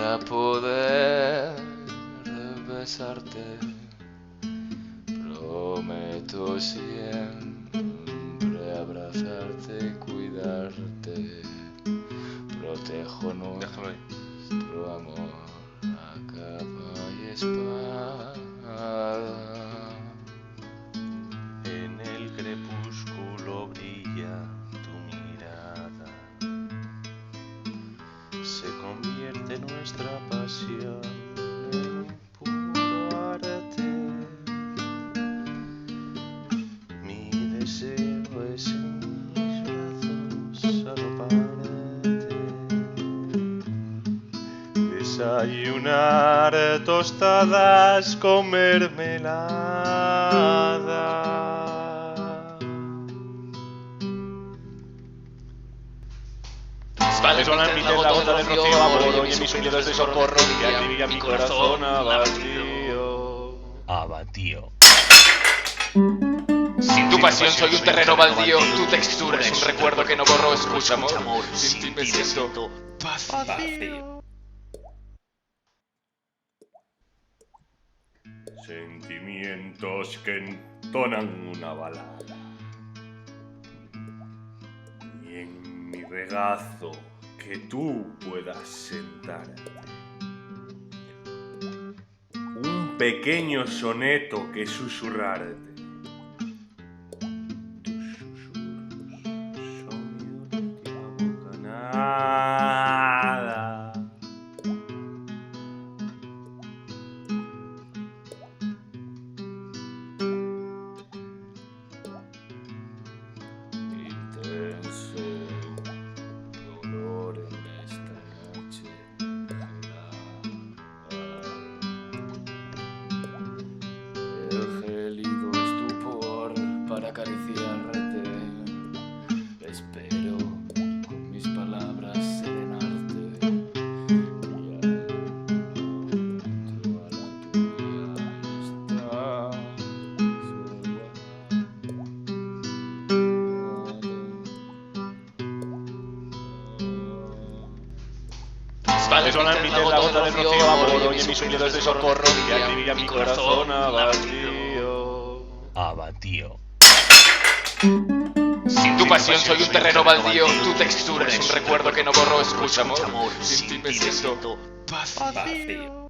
para poder besarte. Prometo siempre abrazarte y cuidarte. Protejo nuestro amor a capa y espada. En el crepúsculo brilla tu mirada. Se convierte nuestra pasión en puro arte. Mi deseo es en mis brazos arroparte. Desayunar tostadas con mermelada. Vale, Son en la gota del rocío amor y en mis sueños de socorro que alivia mi corazón abatido. Abatío. Sin tu pasión soy un terreno baldío, tu textura es un recuerdo que no borro. Escucha amor, sin ti me siento vacío. Sentimientos que entonan una balada. Y en mi regazo que tú puedas sentarte. Un pequeño soneto que susurrarte. Tus susurros son mi última bocanada. Intenso dolor en esta noche. El gélido estupor para acariciarte. Espero con mis palabras serenarte. Y junto a la tuya está sola. Son en la gota del rocío amor y en mis sueños de socorro que alivia mi corazón abatido. Abatío. Sin tu pasión soy un terreno baldío, tu textura es un recuerdo que no borro. Escucha amor, sin ti me siento vacío.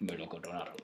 Velo coronarlo.